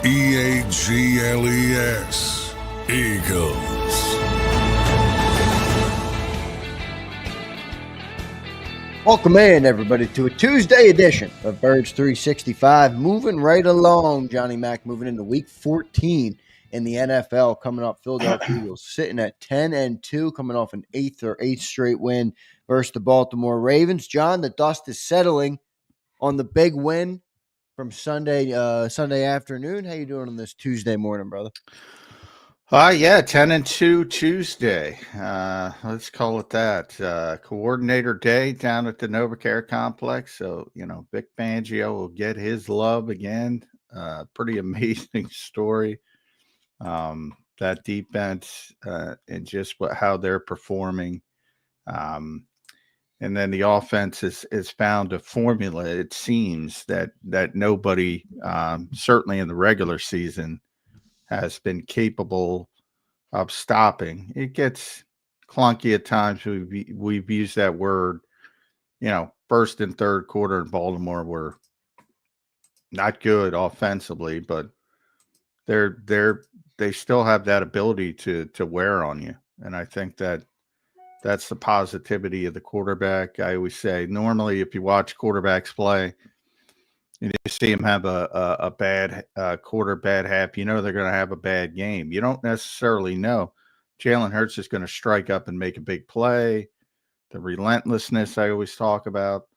Eagles. Eagles. Welcome in, everybody, to a Tuesday edition of Birds 365. Moving right along, Johnny Mac, moving into Week 14 in the NFL. Coming up, Philadelphia Eagles sitting at 10-2, coming off an eighth straight win versus the Baltimore Ravens. John, the dust is settling on the big win from Sunday afternoon. How you doing on this Tuesday morning, brother? 10-2 Tuesday. Let's call it that. Coordinator day down at the NovaCare complex. So, Vic Fangio will get his love again. Pretty amazing story. That defense and just how they're performing. And then the offense is found a formula, it seems, that nobody, certainly in the regular season, has been capable of stopping. It gets clunky at times. We've used that word, first and third quarter in Baltimore were not good offensively, but they still have that ability to wear on you. And I think that's the positivity of the quarterback. I always say, normally, if you watch quarterbacks play, and you see them have a bad quarter, bad half, they're going to have a bad game. You don't necessarily know. Jalen Hurts is going to strike up and make a big play. The relentlessness I always talk about.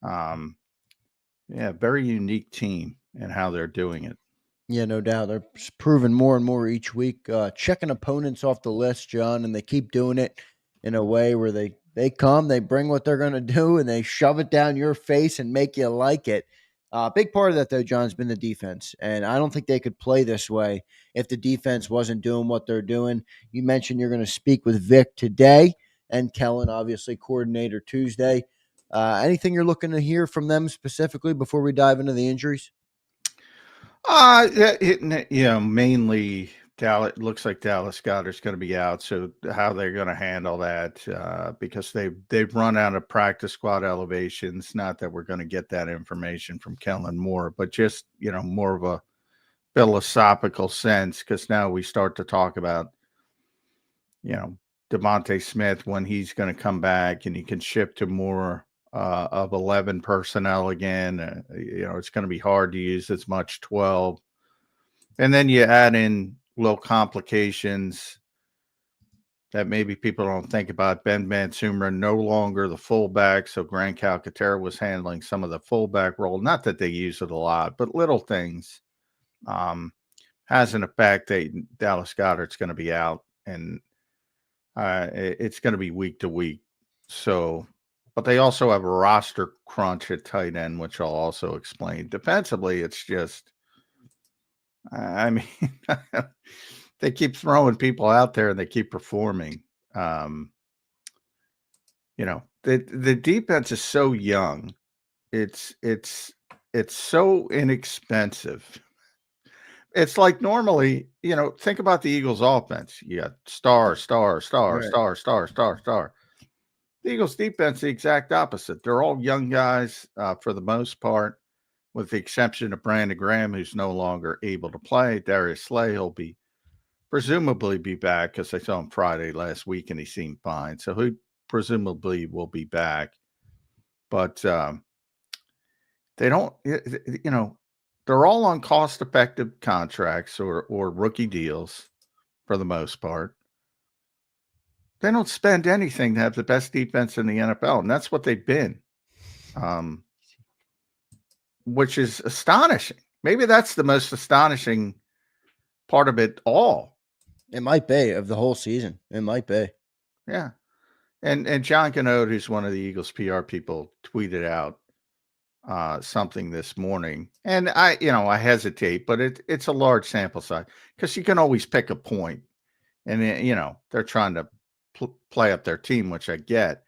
Very unique team and how they're doing it. Yeah, no doubt. They're proving more and more each week, checking opponents off the list, John, and they keep doing it in a way where they come, they bring what they're going to do, and they shove it down your face and make you like it. A big part of that, though, John, has been the defense, and I don't think they could play this way if the defense wasn't doing what they're doing. You mentioned you're going to speak with Vic today, and Kellen, obviously, coordinator Tuesday. Anything you're looking to hear from them specifically before we dive into the injuries? Mainly Dallas. It looks like Dallas Goedert's going to be out. So how they're going to handle that, because they've run out of practice squad elevations. Not that we're going to get that information from Kellen Moore, but just more of a philosophical sense, because now we start to talk about Devonta Smith, when he's going to come back and he can shift to more of 11 personnel again. It's going to be hard to use as much 12. And then you add in little complications that maybe people don't think about. Ben Van Sumeren no longer the fullback, so Grant Calcaterra was handling some of the fullback role. Not that they use it a lot, but little things has an effect that Dallas Goedert's going to be out, and it's going to be week to week. So, but they also have a roster crunch at tight end, which I'll also explain. Defensively, it's just, they keep throwing people out there and they keep performing. The defense is so young. It's so inexpensive. It's like normally, think about the Eagles offense. You got star. The Eagles defense, the exact opposite. They're all young guys for the most part, with the exception of Brandon Graham, who's no longer able to play. Darius Slay, he'll presumably be back, because I saw him Friday last week and he seemed fine. So he presumably will be back. But they don't, they're all on cost-effective contracts or rookie deals for the most part. They don't spend anything to have the best defense in the NFL, and that's what they've been, which is astonishing. Maybe that's the most astonishing part of it all. It might be, of the whole season. It might be. Yeah. And John Goedert, who's one of the Eagles PR people, tweeted out something this morning. And I hesitate, but it's a large sample size, because you can always pick a point. And, they're trying to play up their team, which I get.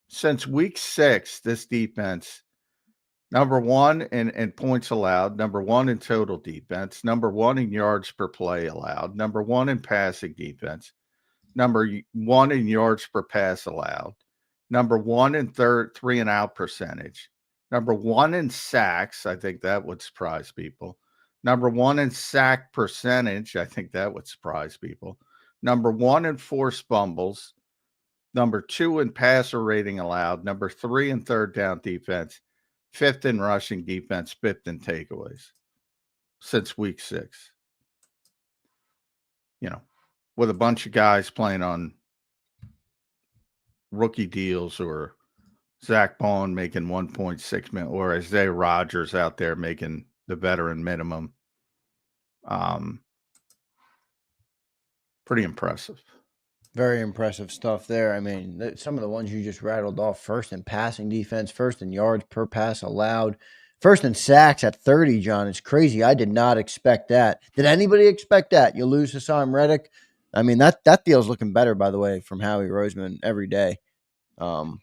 Since week 6, this defense, number one in points allowed, number one in total defense, number one in yards per play allowed, number one in passing defense, number one in yards per pass allowed, number one in 3-and-out percentage, number one in sacks. I think that would surprise people. Number 1 in sack percentage. I think that would surprise people. Number 1 in forced fumbles. Number 2 in passer rating allowed. Number 3 in third down defense. 5th in rushing defense. 5th in takeaways since week 6. With a bunch of guys playing on rookie deals, or Zach Bond making 1.6 million, or Isaiah Rodgers out there making the veteran minimum. Pretty impressive. Very impressive stuff there. I mean, some of the ones you just rattled off: first in passing defense, first in yards per pass allowed, first in sacks at 30, John. It's crazy. I did not expect that. Did anybody expect that? You lose Hassan Reddick. I mean, that deal's looking better, by the way, from Howie Roseman every day. Well,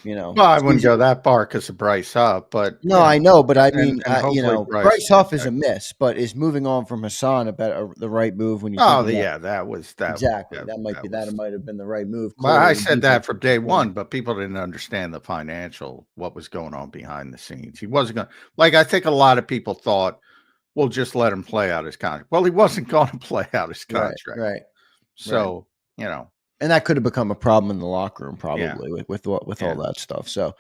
I wouldn't go that far because of Bryce Huff, but no, I know, but I mean, hopefully Bryce Huff is a miss, but is moving on from Hassan the right move when you? That was that exactly. That might have been the right move. Well, I said that from day one, but people didn't understand the financial, what was going on behind the scenes. He wasn't going to, like, I think a lot of people thought, we'll just let him play out his contract. Well, he wasn't going to play out his contract. Right. So, and that could have become a problem in the locker room, probably with all that stuff. So,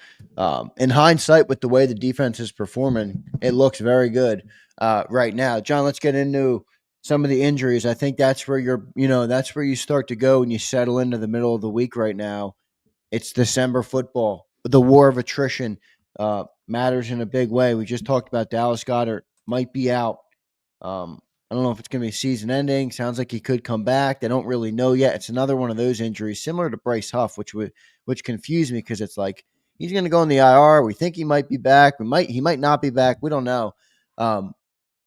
in hindsight, with the way the defense is performing, it looks very good right now. John, let's get into some of the injuries. I think that's where that's where you start to go when you settle into the middle of the week right now. It's December football. The war of attrition matters in a big way. We just talked about Dallas Goedert might be out. I don't know if it's going to be season ending. Sounds like he could come back. They don't really know yet. It's another one of those injuries similar to Bryce Huff, which confused me because it's like he's going to go in the IR. We think he might be back. He might not be back. We don't know. The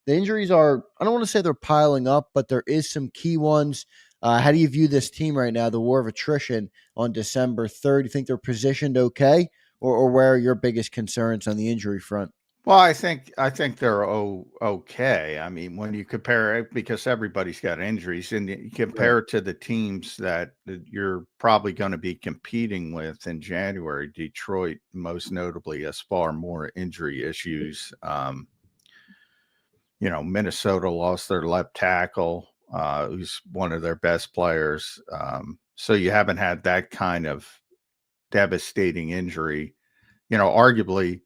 injuries are, I don't want to say they're piling up, but there is some key ones. How do you view this team right now, the war of attrition on December 3rd? Do you think they're positioned okay, or where are your biggest concerns on the injury front? Well, I think they're okay. I mean, when you compare it, because everybody's got injuries, and you compare it to the teams that you're probably going to be competing with in January, Detroit most notably has far more injury issues. Minnesota lost their left tackle, who's one of their best players. So you haven't had that kind of devastating injury. Arguably,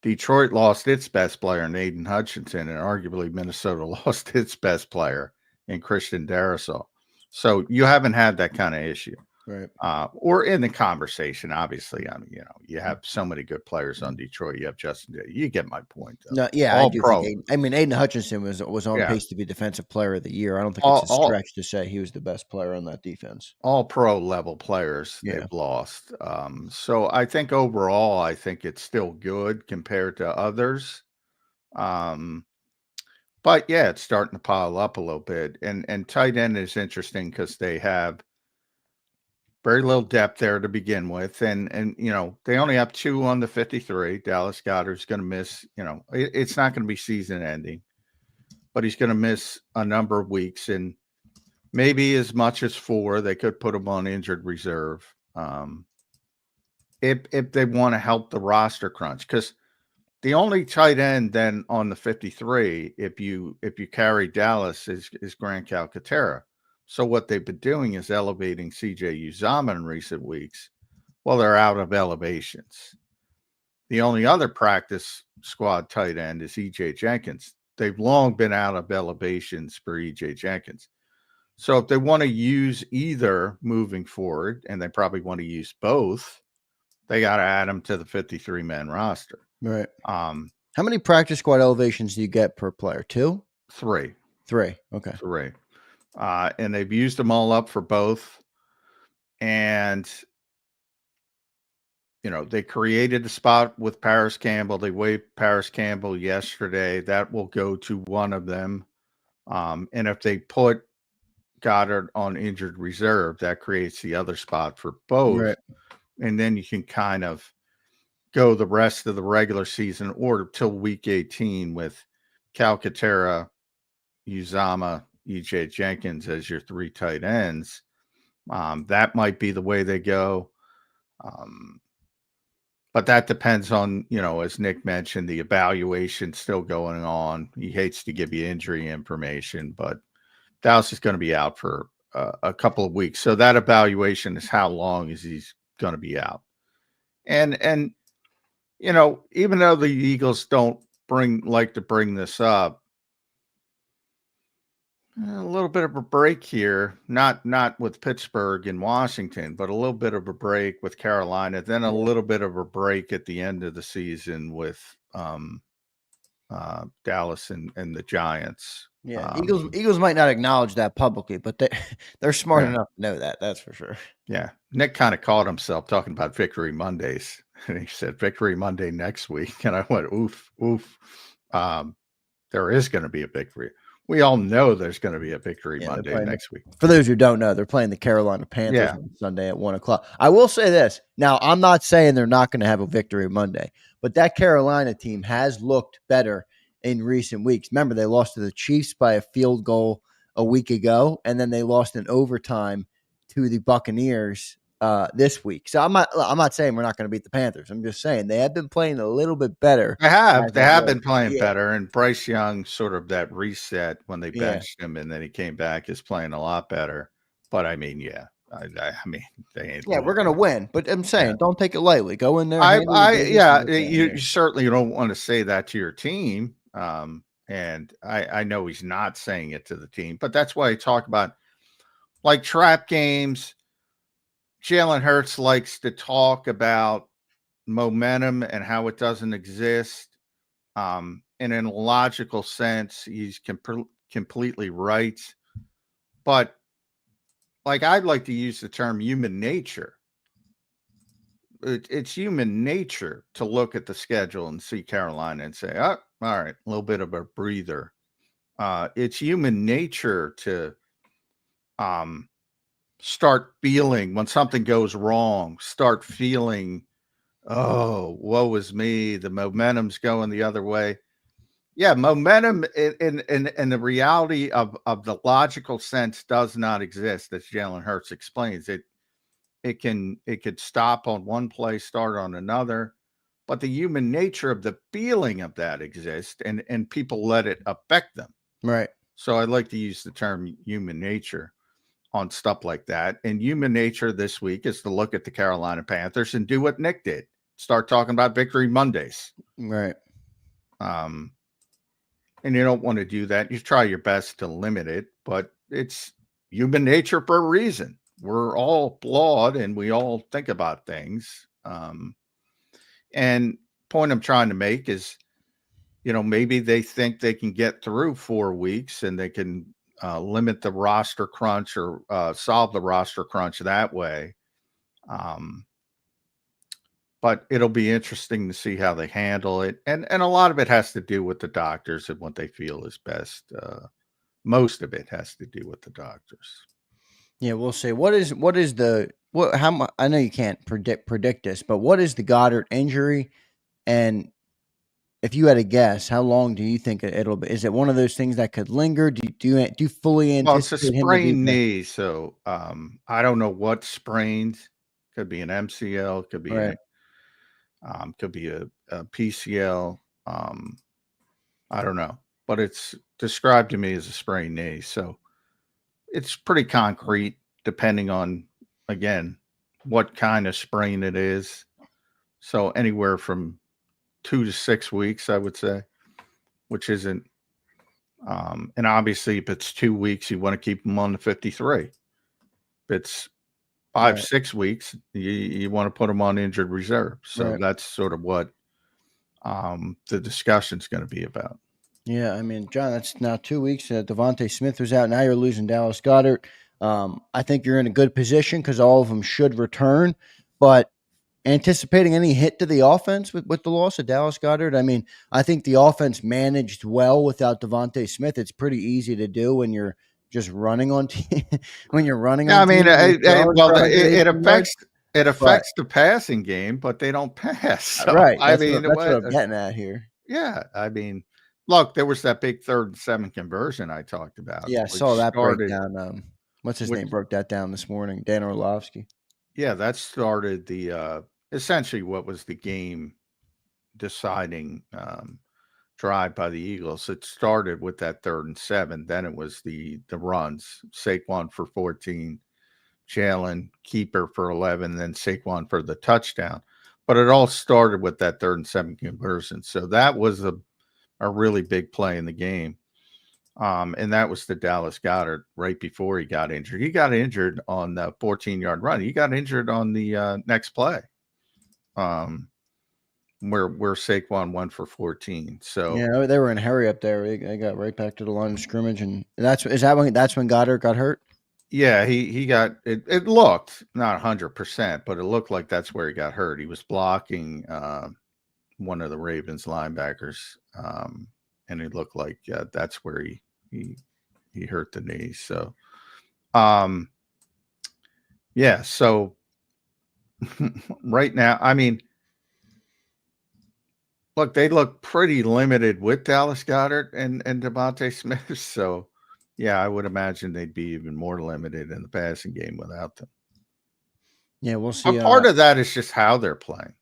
Detroit lost its best player in Aiden Hutchinson, and arguably Minnesota lost its best player in Christian Darrisaw. So you haven't had that kind of issue. Right. Or in the conversation, obviously. I mean, you have so many good players on Detroit. You have Justin Day. You get my point, though. No, yeah, I do pro. think Aiden Hutchinson was on pace to be Defensive Player of the Year. I don't think it's a stretch to say he was the best player on that defense. All pro level players they've lost. So I think overall, I think it's still good compared to others. But yeah, it's starting to pile up a little bit. And tight end is interesting because they have very little depth there to begin with. And they only have 2 on the 53. Dallas Goedert's going to miss, it's not going to be season ending, but he's going to miss a number of weeks, and maybe as much as 4. They could put him on injured reserve. If they want to help the roster crunch, because the only tight end then on the 53, if you carry Dallas, is Grant Calcaterra. So what they've been doing is elevating CJ Uzomah in recent weeks. Well, they're out of elevations. The only other practice squad tight end is EJ Jenkins. They've long been out of elevations for EJ Jenkins. So if they want to use either moving forward, and they probably want to use both, they got to add them to the 53-man roster. Right. How many practice squad elevations do you get per player? 2? 3. 3. Okay. 3. And they've used them all up for both. And, they created a spot with Paris Campbell. They waived Paris Campbell yesterday. That will go to one of them. And if they put Goedert on injured reserve, that creates the other spot for both. Right. And then you can kind of go the rest of the regular season or till week 18 with Calcaterra, Uzomah, EJ Jenkins as your 3 tight ends. That might be the way they go. But that depends on, as Nick mentioned, the evaluation still going on. He hates to give you injury information, but Dallas is going to be out for a couple of weeks. So that evaluation is how long is he's going to be out. And even though the Eagles don't like to bring this up, a little bit of a break here, not with Pittsburgh and Washington, but a little bit of a break with Carolina, then a little bit of a break at the end of the season with Dallas and the Giants. Yeah, Eagles might not acknowledge that publicly, but they're smart enough to know that. That's for sure. Yeah, Nick kind of caught himself talking about Victory Mondays, and he said Victory Monday next week, and I went oof. There is going to be a victory. We all know there's going to be a Victory Monday next week. For those who don't know, they're playing the Carolina Panthers on Sunday at 1:00. I will say this. Now, I'm not saying they're not going to have a Victory Monday, but that Carolina team has looked better in recent weeks. Remember, they lost to the Chiefs by a field goal a week ago, and then they lost in overtime to the Buccaneers this week. So I'm not saying we're not going to beat the Panthers. I'm just saying they have been playing a little bit better. They have been playing better, and Bryce Young sort of that reset when they benched him and then he came back is playing a lot better. But I mean, I mean, they ain't. Yeah, we're going to win, but I'm saying don't take it lightly. Go in there. You certainly don't want to say that to your team. And I know he's not saying it to the team, but that's why I talk about like trap games. Jalen Hurts likes to talk about momentum and how it doesn't exist. And in a logical sense, he's completely right. But like, I'd like to use the term human nature. It's human nature to look at the schedule and see Carolina and say, oh, all right, a little bit of a breather. It's human nature to start feeling when something goes wrong, start feeling, oh, woe is me. The momentum's going the other way. Yeah, momentum in the reality of the logical sense does not exist, as Jalen Hurts explains. It could stop on one play, start on another, but the human nature of the feeling of that exists, and people let it affect them. Right. So I like to use the term human nature on stuff like that. And human nature this week is to look at the Carolina Panthers and do what Nick did. Start talking about Victory Mondays. Right. And you don't want to do that. You try your best to limit it, but it's human nature for a reason. We're all flawed and we all think about things. And point I'm trying to make is, maybe they think they can get through 4 weeks and they can limit the roster crunch or solve the roster crunch that way. But it'll be interesting to see how they handle it. And a lot of it has to do with the doctors and what they feel is best. Most of it has to do with the doctors. Yeah, we'll see. I know you can't predict this, but what is the Goedert injury? And if you had a guess, how long do you think it'll be? Is it one of those things that could linger? Do you fully anticipate? Well, it's a sprained knee, so I don't know what sprained. Could be an MCL, could be a PCL. I don't know, but it's described to me as a sprained knee, so it's pretty concrete, depending on, again, what kind of sprain it is. So anywhere from 2 to 6 weeks, I would say, which isn't. And obviously, if it's 2 weeks, you want to keep them on the 53. If it's 5-6 weeks, you want to put them on injured reserve. So that's sort of what the discussion's going to be about. Yeah, I mean, John, that's now 2 weeks. Devonta Smith was out. Now you're losing Dallas Goedert. I think you're in a good position because all of them should return. But anticipating any hit to the offense with the loss of Dallas Goedert? I mean, I think the offense managed well without Devonta Smith. It's pretty easy to do when you're just running on when you're running. Yeah, I mean, it affects the passing game, but they don't pass. So, right. That's what I'm getting at here. Yeah, I mean, look, there was that big 3rd and 7 conversion I talked about. Yeah, I saw that breakdown. What's his name broke that down this morning? Dan Orlovsky. Yeah, that started the essentially what was the game deciding drive by the Eagles. It started with that 3rd and 7. Then it was the runs. Saquon for 14, Jalen keeper for 11, then Saquon for the touchdown. But it all started with that 3rd and 7 conversion. So that was a really big play in the game. And that was the Dallas Goedert right before he got injured. He got injured on the 14-yard run. He got injured on the next play, where Saquon went for 14. So Yeah, they were in a hurry up there. They got right back to the line of scrimmage, and that's when Goddard got hurt. yeah, he got it. It looked not 100%, but it looked like that's where he got hurt. He was blocking one of the Ravens linebackers, and it looked like that's where he hurt the knee. So, yeah. So right now, I mean, look, they look pretty limited with Dallas Goedert and Devonta Smith. So, yeah, I would imagine they'd be even more limited in the passing game without them. Yeah, we'll see. But part of that is just how they're playing.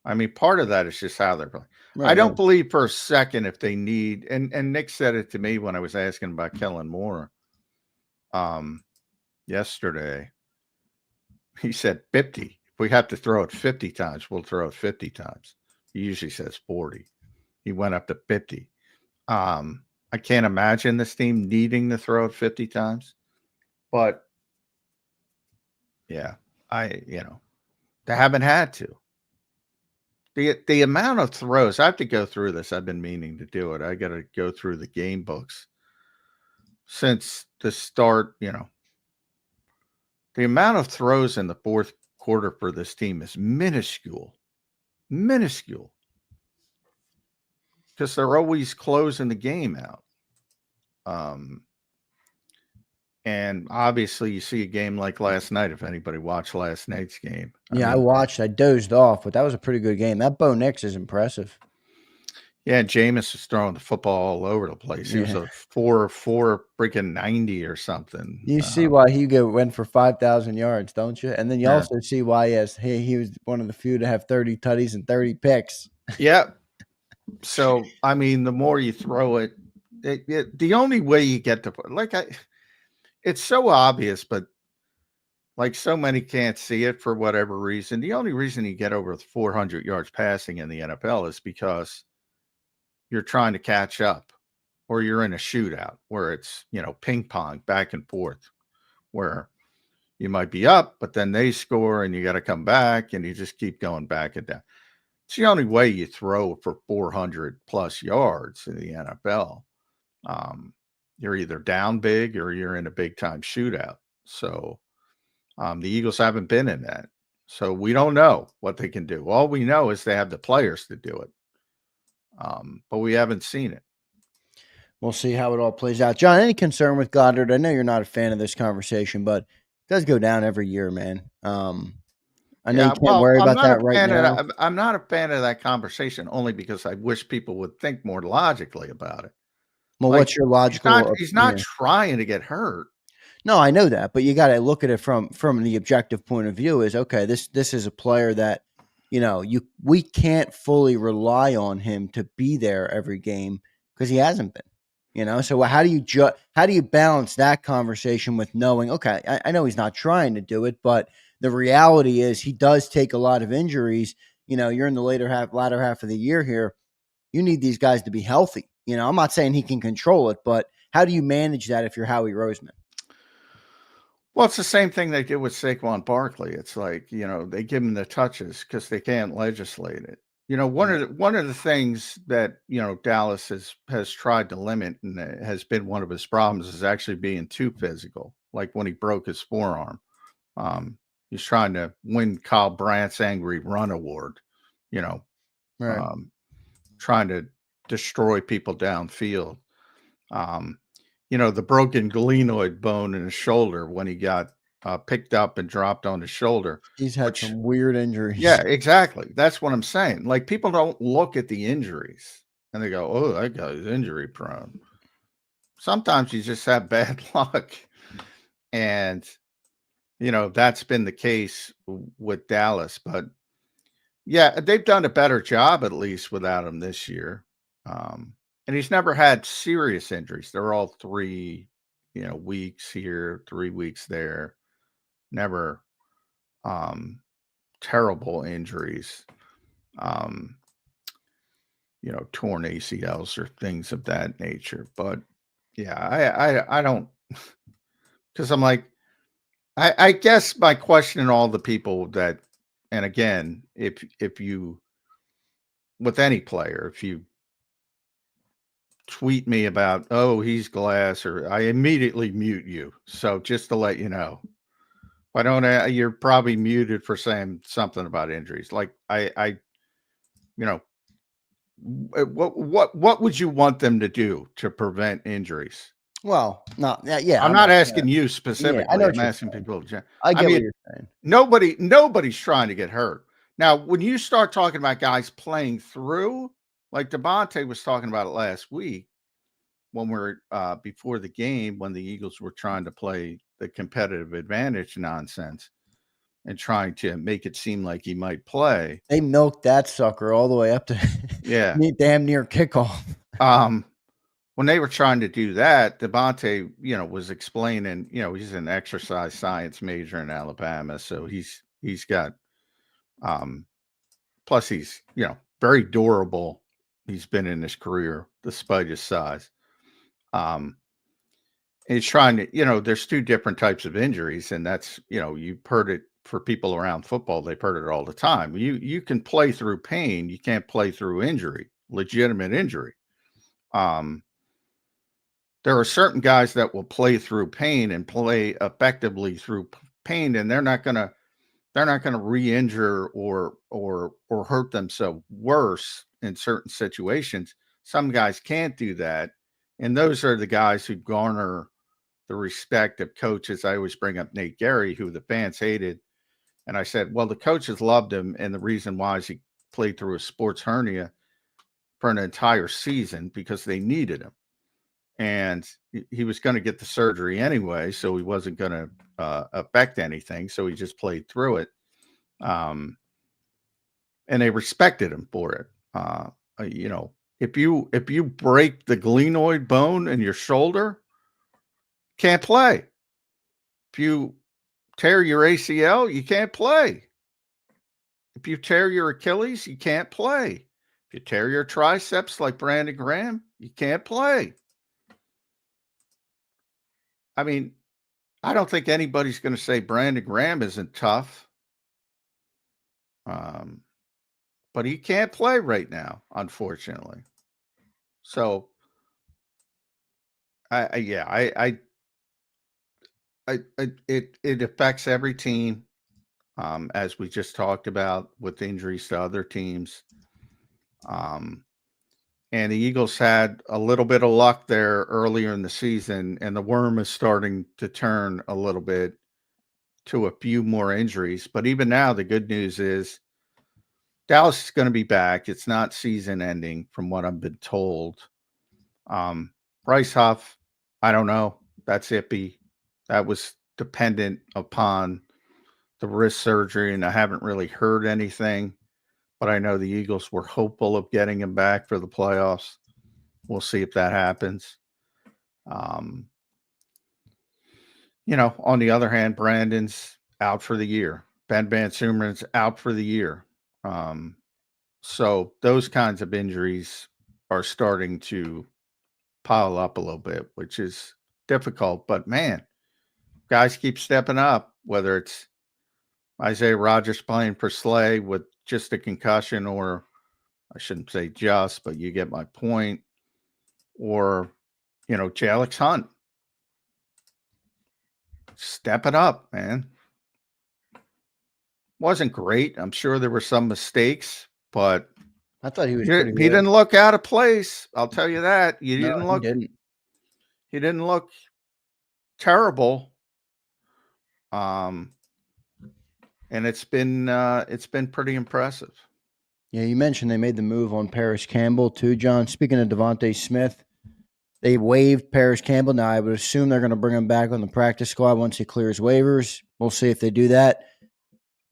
I mean, part of that is just how they're playing. Right, I don't right. believe for a second if they need, and Nick said it to me when I was asking about Kellen Moore yesterday. He said 50. If we have to throw it 50 times, we'll throw it 50 times. He usually says 40. He went up to 50. I can't imagine this team needing to throw it 50 times. But yeah, they haven't had to. The amount of throws, I have to go through this. I've been meaning to do it. I got to go through the game books since the start. The amount of throws in the fourth quarter for this team is minuscule, because they're always closing the game out. And obviously, you see a game like last night. If anybody watched last night's game, I watched. I dozed off, but that was a pretty good game. That Bo Nix is impressive. Yeah, Jameis was throwing the football all over the place. He was a 4 freaking 90 or something. You see why he went for 5,000 yards, don't you? And then you also see why he was one of the few to have 30 tutties and 30 picks. Yeah. So I mean, the more you throw it, the only way you get to it's so obvious, but like so many can't see it for whatever reason. The only reason you get over 400 yards passing in the NFL is because you're trying to catch up, or you're in a shootout where it's, ping pong back and forth, where you might be up, but then they score and you got to come back and you just keep going back and down. It's the only way you throw for 400 plus yards in the NFL. You're either down big or you're in a big time shootout. So the Eagles haven't been in that. So we don't know what they can do. All we know is they have the players to do it. But we haven't seen it. We'll see how it all plays out. John, any concern with Goddard? I know you're not a fan of this conversation, but it does go down every year, man. I know you can't worry about that right now. I'm not a fan of that conversation, only because I wish people would think more logically about it. Well, what's your logical? He's not trying to get hurt. No, I know that, but you got to look at it from the objective point of view. Is okay. This is a player that we can't fully rely on him to be there every game because he hasn't been. So how do you balance that conversation with knowing? Okay, I know he's not trying to do it, but the reality is he does take a lot of injuries. You're in the latter half of the year here. You need these guys to be healthy. I'm not saying he can control it, but how do you manage that if you're Howie Roseman? Well, it's the same thing they did with Saquon Barkley. It's like, they give him the touches because they can't legislate it. One of the things that, Dallas has tried to limit, and has been one of his problems, is actually being too physical. Like when he broke his forearm, he's trying to win Kyle Brandt's Angry Run Award, Right. Trying to destroy people downfield. The broken glenoid bone in his shoulder when he got picked up and dropped on his shoulder. He's had some weird injuries. Yeah, exactly. That's what I'm saying. Like, people don't look at the injuries and they go, "Oh, that guy's injury prone." Sometimes you just have bad luck. And that's been the case with Dallas. But yeah, they've done a better job at least without him this year. And he's never had serious injuries. They're all 3 weeks here, 3 weeks there. Never terrible injuries. Torn ACLs or things of that nature. But yeah, I don't, because I'm like, I guess my question to all the people that, and again, if you, with any player, if you tweet me about, oh, he's glass, or I immediately mute you. So just to let you know, if I don't, you're probably muted for saying something about injuries. Like you know, what would you want them to do to prevent injuries? Well, no, yeah, I'm not asking you specifically. I know what I'm you're asking saying. people. I I get what mean, you're saying. nobody's trying to get hurt. Now, when you start talking about guys playing through, like Devonta was talking about it last week when we're before the game, when the Eagles were trying to play the competitive advantage nonsense and trying to make it seem like he might play. They milked that sucker all the way up to Yeah. damn near kickoff. When they were trying to do that, Devonta, was explaining, he's an exercise science major in Alabama. So he's got, plus he's, very durable. He's been in his career despite his size. He's trying to, there's two different types of injuries. And that's, you've heard it for people around football. They've heard it all the time. You can play through pain. You can't play through injury, legitimate injury. There are certain guys that will play through pain and play effectively through pain, and they're not gonna re-injure or hurt themselves worse in certain situations. Some guys can't do that, and those are the guys who garner the respect of coaches. I always bring up Nate Gary, who the fans hated, and I said, well, the coaches loved him, and the reason why is he played through a sports hernia for an entire season because they needed him. And he was going to get the surgery anyway, so he wasn't going to affect anything. So he just played through it, and they respected him for it. If you break the glenoid bone in your shoulder, can't play. If you tear your ACL, you can't play. If you tear your Achilles, you can't play. If you tear your triceps like Brandon Graham, you can't play. I mean, I don't think anybody's going to say Brandon Graham isn't tough. But he can't play right now, unfortunately. So, it affects every team, as we just talked about with injuries to other teams. And the Eagles had a little bit of luck there earlier in the season, and the worm is starting to turn a little bit to a few more injuries. But even now, the good news is Dallas is going to be back. It's not season ending from what I've been told. Bryce Huff, I don't know. That's iffy. That was dependent upon the wrist surgery, and I haven't really heard anything. But I know the Eagles were hopeful of getting him back for the playoffs. We'll see if that happens. On the other hand, Brandon's out for the year. Ben Van Sumeren's out for the year. So those kinds of injuries are starting to pile up a little bit, which is difficult. But man, guys keep stepping up, whether it's Isaiah Rodgers playing for Slay with just a concussion, or I shouldn't say just, but you get my point, or, Jalix Hunt. Step it up, man. Wasn't great. I'm sure there were some mistakes, but I thought he was he pretty good. didn't look out of place. I'll tell you that. He didn't. He didn't look terrible. And it's been pretty impressive. Yeah, you mentioned they made the move on Paris Campbell too, John. Speaking of Devonta Smith, They waived Paris Campbell. Now, I would assume they're going to bring him back on the practice squad once he clears waivers. We'll see if they do that.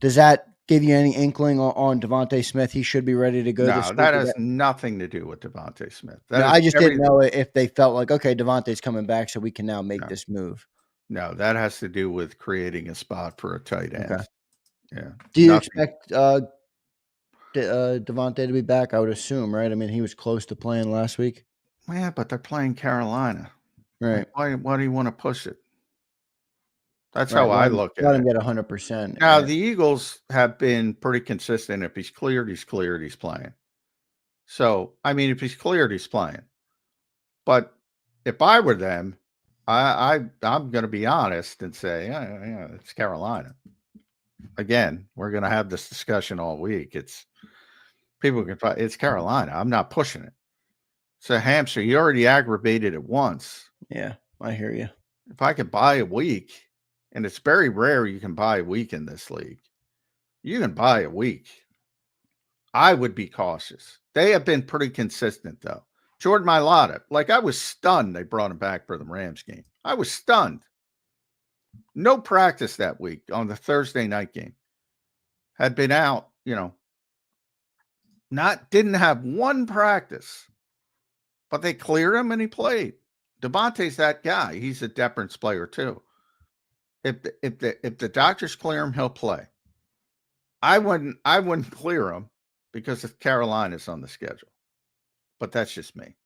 Does that give you any inkling on Devonta Smith? He should be ready to go this No, week. that has nothing to do with Devonta Smith. That No, is I just didn't every know if they felt like, okay, Devontae's coming back, so we can now make this move. No, that has to do with creating a spot for a tight end. Okay. Yeah. Do you Nothing. expect Devontae to be back? I would assume, right? I mean, he was close to playing last week. Yeah, but they're playing Carolina. Right. Like, why do you want to push it? That's Right. how I look Let at him it. get 100%. Now, Right. the Eagles have been pretty consistent. If he's cleared, he's cleared, he's playing. So, I mean, if he's cleared, he's playing. But if I were them, I'm going to be honest and say, yeah, it's Carolina. Again, we're going to have this discussion all week. It's Carolina. I'm not pushing it. It's a hamster. You already aggravated it once. Yeah, I hear you. If I could buy a week, and it's very rare you can buy a week in this league, you can buy a week. I would be cautious. They have been pretty consistent, though. Jordan Mailata, like I was stunned they brought him back for the Rams game. I was stunned. No practice that week on the Thursday night game. Had been out, didn't have one practice, but they cleared him and he played. Devontae's that guy. He's a deference player too. If the doctors clear him, he'll play. I wouldn't clear him because of Carolina's on the schedule. But that's just me.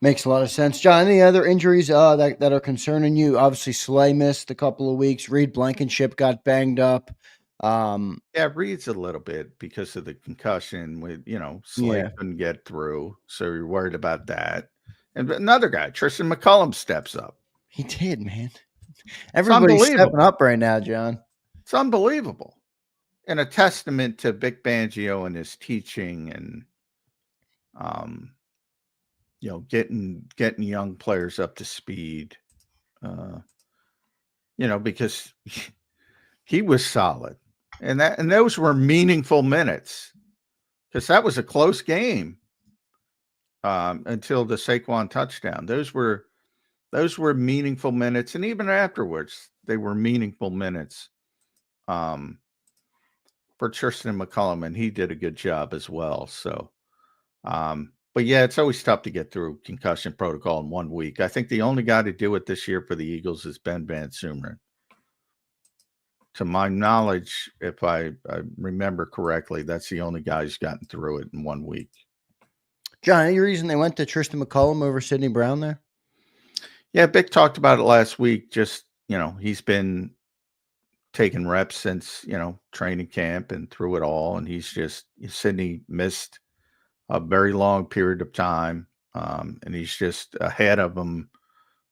Makes a lot of sense. John, any other injuries that are concerning you? Obviously, Slay missed a couple of weeks. Reed Blankenship got banged up. Yeah, Reed's a little bit because of the concussion. With Slay couldn't get through, so you're worried about that. And another guy, Tristan McCullum, steps up. He did, man. Everybody's stepping up right now, John. It's unbelievable. And a testament to Vic Fangio and his teaching and getting young players up to speed. Because he was solid. And those were meaningful minutes. Because that was a close game until the Saquon touchdown. Those were meaningful minutes, and even afterwards, they were meaningful minutes for Tristan McCullum, and he did a good job as well. So, but yeah, it's always tough to get through concussion protocol in 1 week. I think the only guy to do it this year for the Eagles is Ben Van Sumeren. To my knowledge, if I remember correctly, that's the only guy who's gotten through it in 1 week. John, any reason they went to Tristan McCullum over Sidney Brown there? Yeah, Vic talked about it last week. Just, he's been taking reps since, training camp and through it all. And Sidney missed a very long period of time. And he's just ahead of him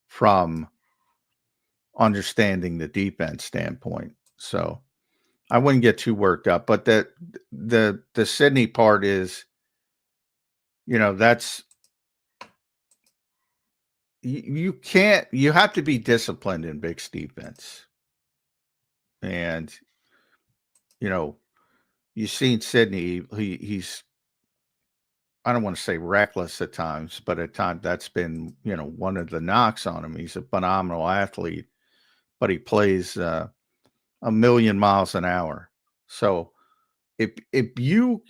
from understanding the defense standpoint. So I wouldn't get too worked up, but the Sidney part is, that's, you have to be disciplined in Vic's defense. And, you've seen Sidney, he's, I don't want to say reckless at times, but at times that's been, one of the knocks on him. He's a phenomenal athlete, but he plays a million miles an hour. So if you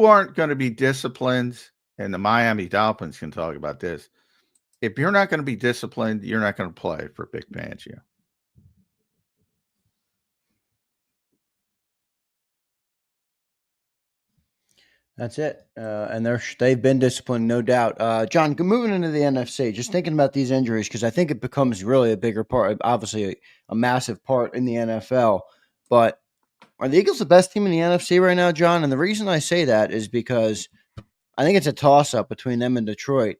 aren't going to be disciplined, and the Miami Dolphins can talk about this, if you're not going to be disciplined, you're not going to play for Vic Fangio. That's it. And they've been disciplined, no doubt. John, moving into the NFC, just thinking about these injuries, because I think it becomes really a bigger part, obviously a massive part in the NFL. But are the Eagles the best team in the NFC right now, John? And the reason I say that is because I think it's a toss-up between them and Detroit.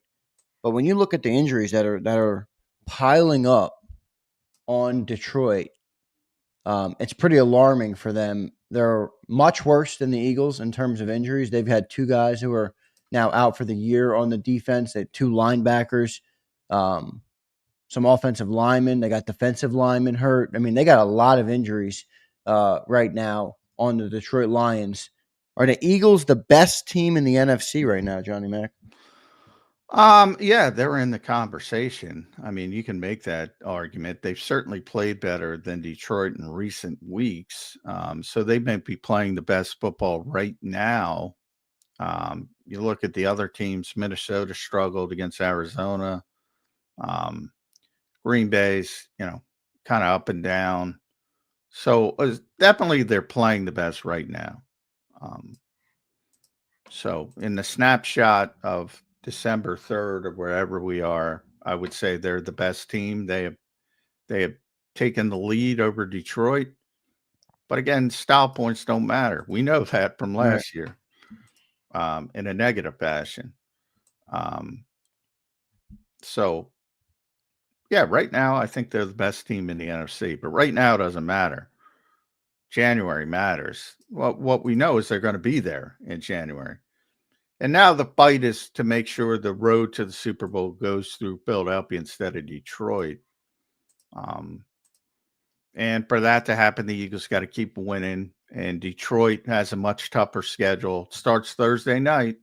But when you look at the injuries that are piling up on Detroit, it's pretty alarming for them. They're much worse than the Eagles in terms of injuries. They've had two guys who are now out for the year on the defense. They had two linebackers, some offensive linemen. They got defensive linemen hurt. I mean, they got a lot of injuries right now on the Detroit Lions. Are the Eagles the best team in the NFC right now, Johnny Mac? Yeah, they're in the conversation. I mean, you can make that argument. They've certainly played better than Detroit in recent weeks. So they may be playing the best football right now. You look at the other teams, Minnesota struggled against Arizona. Um, Green Bay's, kind of up and down. So definitely they're playing the best right now. Um, so in the snapshot of December 3rd or wherever we are, I would say they're the best team. They have taken the lead over Detroit. But again, style points don't matter. We know that from Right. last year, in a negative fashion. Um, so yeah, right now I think they're the best team in the NFC. But right now it doesn't matter. January matters. What we know is they're going to be there in January. And now the fight is to make sure the road to the Super Bowl goes through Philadelphia instead of Detroit. And for that to happen, the Eagles got to keep winning. And Detroit has a much tougher schedule. It starts Thursday night.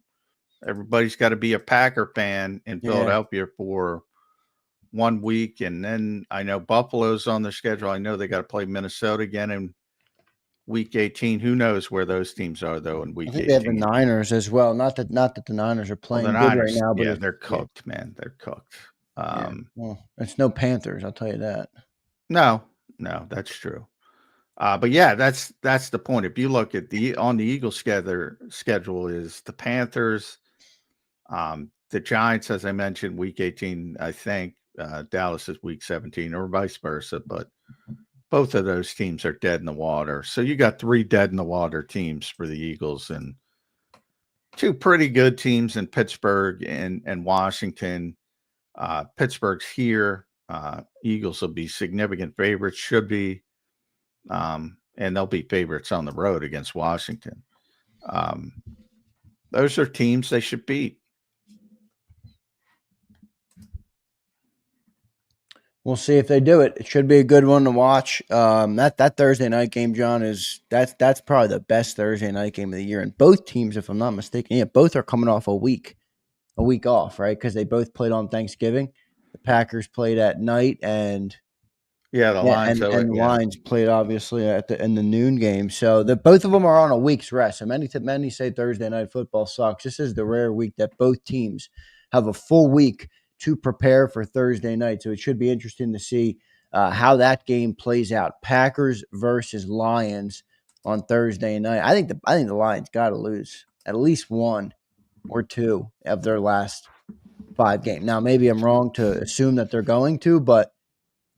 Everybody's got to be a Packer fan in Philadelphia for 1 week. And then I know Buffalo's on the schedule. I know they got to play Minnesota again in week 18. Who knows where those teams are, though, in I week think they have the 18? Niners as well. Not that the Niners are Well, the playing good right Niners, now, but yeah, it's, they're cooked, man. They're cooked. yeah. Well, it's no Panthers, I'll tell you that. No, that's true. But yeah, that's the point. If you look at the Eagles schedule is the Panthers, the Giants, as I mentioned, week 18, I think Dallas is week 17 or vice versa, but both of those teams are dead in the water. So you got 3 dead in the water teams for the Eagles and 2 pretty good teams in Pittsburgh and Washington. Pittsburgh's here. Eagles will be significant favorites, should be. And they'll be favorites on the road against Washington. Those are teams they should beat. We'll see if they do it. It should be a good one to watch. That Thursday night game, John, that's probably the best Thursday night game of the year. And both teams, if I'm not mistaken, both are coming off a week off, right? Because they both played on Thanksgiving. The Packers played at night, and the Lions. and the Lions played obviously in the noon game. So both of them are on a week's rest. So many say Thursday night football sucks. This is the rare week that both teams have a full week to prepare for Thursday night. So it should be interesting to see how that game plays out. Packers versus Lions on Thursday night. I think the Lions got to lose at least 1 or 2 of their last 5 games. Now maybe I'm wrong to assume that they're going to, but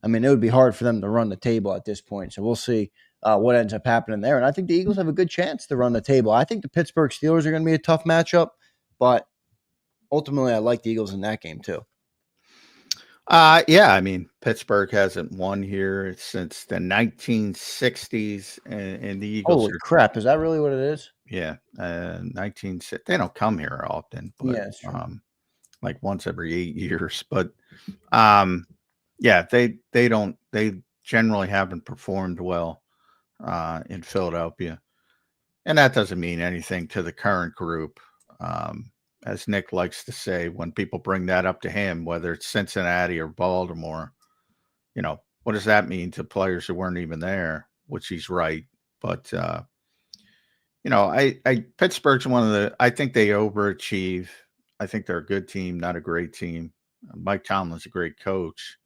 I mean, it would be hard for them to run the table at this point. So we'll see what ends up happening there. And I think the Eagles have a good chance to run the table. I think the Pittsburgh Steelers are going to be a tough matchup, but ultimately I like the Eagles in that game too. Yeah, I mean, Pittsburgh hasn't won here since the 1960s, and the Eagles Holy crap. Is that really what it is? Yeah, 1960. They don't come here often, but like once every 8 years. But yeah, they generally haven't performed well in Philadelphia, and that doesn't mean anything to the current group. As Nick likes to say, when people bring that up to him, whether it's Cincinnati or Baltimore, what does that mean to players who weren't even there? Which he's right, but Pittsburgh's one of the. I think they overachieve. I think they're a good team, not a great team. Mike Tomlin's a great coach.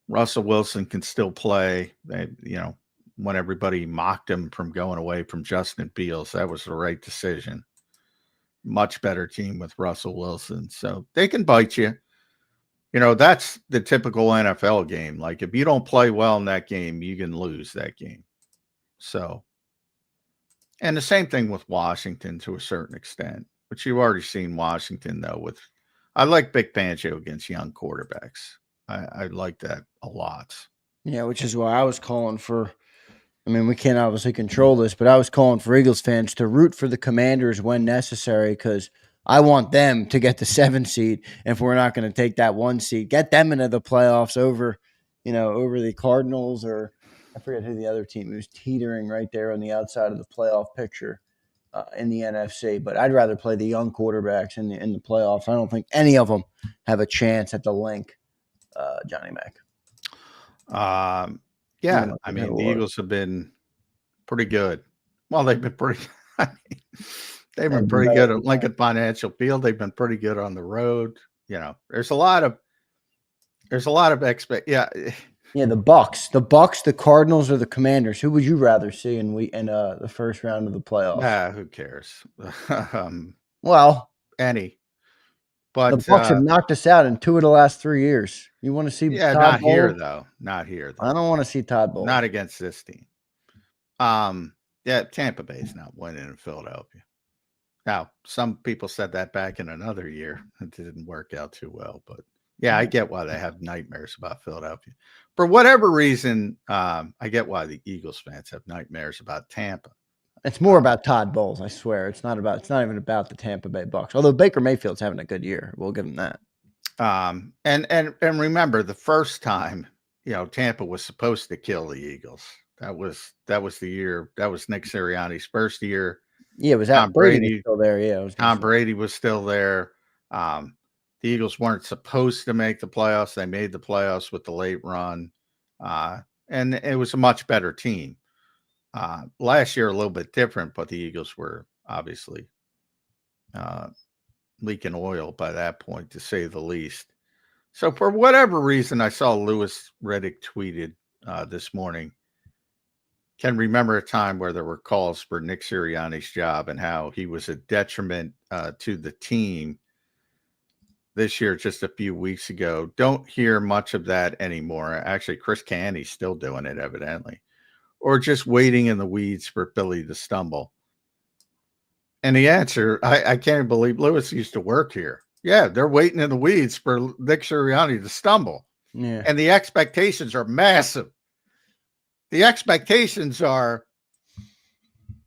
Russell Wilson can still play. When everybody mocked him from going away from Justin Fields, that was the right decision. Much better team with Russell Wilson. So they can bite you. That's the typical NFL game. Like if you don't play well in that game, you can lose that game. So, and the same thing with Washington to a certain extent, but you've already seen Washington though I like Big Fangio against young quarterbacks. I like that a lot. Yeah, which is why I was calling for. I mean, we can't obviously control this, but I was calling for Eagles fans to root for the Commanders when necessary because I want them to get the 7 seed. If we're not going to take that 1 seed, get them into the playoffs over the Cardinals or I forget who the other team who's teetering right there on the outside of the playoff picture. in the NFC, but I'd rather play the young quarterbacks in the playoffs. I don't think any of them have a chance at the link, Johnny Mac. Yeah, I mean, the Eagles have been pretty good. Well, they've been pretty. I mean, they've been pretty good at Lincoln Financial Field. They've been pretty good on the road. There's a lot of Yeah, the Bucks, the Cardinals, or the Commanders. Who would you rather see in the first round of the playoffs? who cares? Well, Any, but the Bucks have knocked us out in 2 of the last 3 years. You want to see Todd not Bowles? here though. Not here though. I don't want to see Todd Bowles. Not against this team. Tampa Bay's not winning in Philadelphia. Now, some people said that back in another year. It didn't work out too well, but yeah, I get why they have nightmares about Philadelphia. For whatever reason, I get why the Eagles fans have nightmares about Tampa. It's more about Todd Bowles, I swear. It's not even about the Tampa Bay Bucks. Although Baker Mayfield's having a good year. We'll give him that. And remember the first time, Tampa was supposed to kill the Eagles. That was the year. That was Nick Sirianni's first year. Yeah, was that Brady still there? Yeah, Tom Brady was still there. The Eagles weren't supposed to make the playoffs. They made the playoffs with the late run, and it was a much better team. Last year, a little bit different, but the Eagles were obviously leaking oil by that point, to say the least. So for whatever reason, I saw Louis Riddick tweeted this morning, can remember a time where there were calls for Nick Sirianni's job and how he was a detriment to the team. This year, just a few weeks ago. Don't hear much of that anymore. Actually, Chris Canty's still doing it, evidently. Or just waiting in the weeds for Philly to stumble. And the answer, I can't believe Louis used to work here. Yeah, they're waiting in the weeds for Nick Sirianni to stumble. Yeah. And the expectations are massive. The expectations are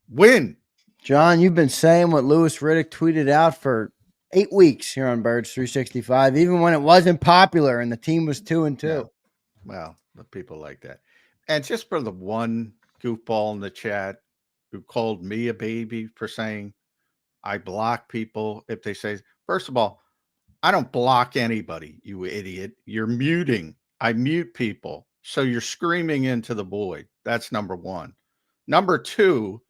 win. John, you've been saying what Louis Riddick tweeted out for 8 weeks here on Birds 365, even when it wasn't popular and the team was 2-2. Yeah. Well, the people like that. And just for the one goofball in the chat who called me a baby for saying I block people if they say, first of all, I don't block anybody, you idiot. You're muting. I mute people. So you're screaming into the void. That's number one. Number two,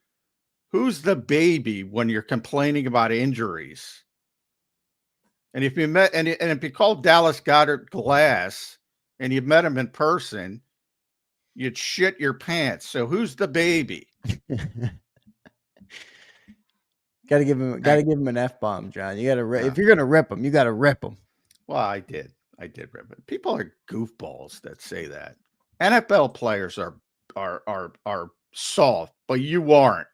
who's the baby when you're complaining about injuries? And if you met and if you called Dallas Goedert glass and you met him in person, you'd shit your pants. So who's the baby? Gotta give him an F-bomb, John. You gotta if you're gonna rip him, you gotta rip him. Well, I did rip it. People are goofballs that say that. NFL players are soft, but you aren't.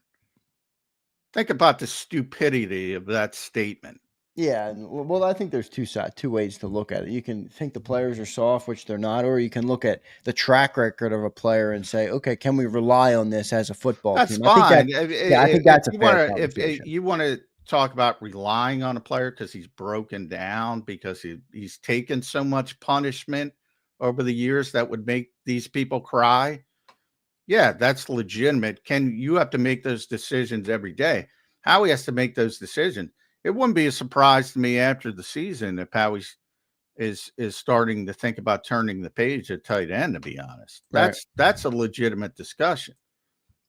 Think about the stupidity of that statement. Yeah, well, I think there's two ways to look at it. You can think the players are soft, which they're not, or you can look at the track record of a player and say, okay, can we rely on this as a football That's team? fine. I think that's a fair conversation. If you want to talk about relying on a player because he's broken down, because he's taken so much punishment over the years that would make these people cry. Yeah, that's legitimate. You have to make those decisions every day. Howie has to make those decisions. It wouldn't be a surprise to me after the season if Howie is starting to think about turning the page at tight end, to be honest. That's a legitimate discussion.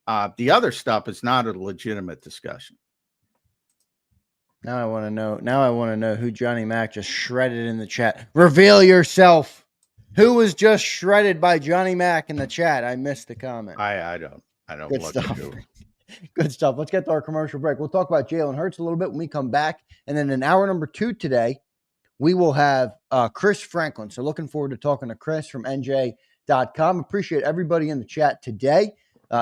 The other stuff is not a legitimate discussion. Now I want to know who Johnny Mac just shredded in the chat. Reveal yourself. Who was just shredded by Johnny Mac in the chat? I missed the comment. I don't Good stuff. Good stuff. Let's get to our commercial break. We'll talk about Jalen Hurts a little bit when we come back. And then in hour number 2 today, we will have Chris Franklin. So looking forward to talking to Chris from NJ.com. Appreciate everybody in the chat today.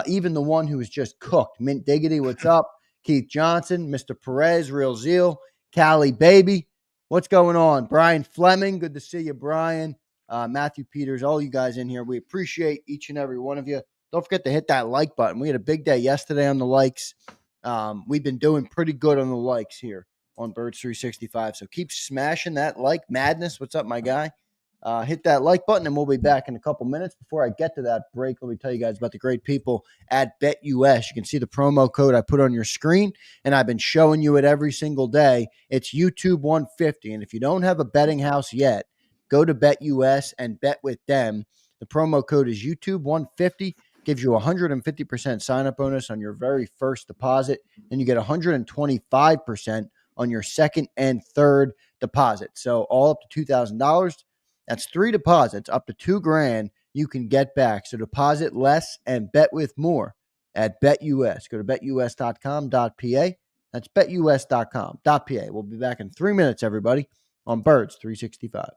Even the one who was just cooked. Mint Diggity, what's up? Keith Johnson, Mr. Perez, Real Zeal, Callie Baby. What's going on? Brian Fleming, good to see you, Brian. Matthew Peters, all you guys in here. We appreciate each and every one of you. Don't forget to hit that like button. We had a big day yesterday on the likes. We've been doing pretty good on the likes here on Birds 365. So keep smashing that like madness. What's up, my guy? hit that like button, and we'll be back in a couple minutes. Before I get to that break, let me tell you guys about the great people at BetUS. You can see the promo code I put on your screen, and I've been showing you it every single day. It's YouTube 150, and if you don't have a betting house yet, go to BetUS and bet with them. The promo code is YouTube 150. Gives you 150% sign-up bonus on your very first deposit. Then you get 125% on your second and third deposit. So all up to $2,000. That's 3 deposits up to $2,000 you can get back. So deposit less and bet with more at BetUS. Go to betus.com.pa. That's betus.com.pa. We'll be back in 3 minutes, everybody, on Birds 365.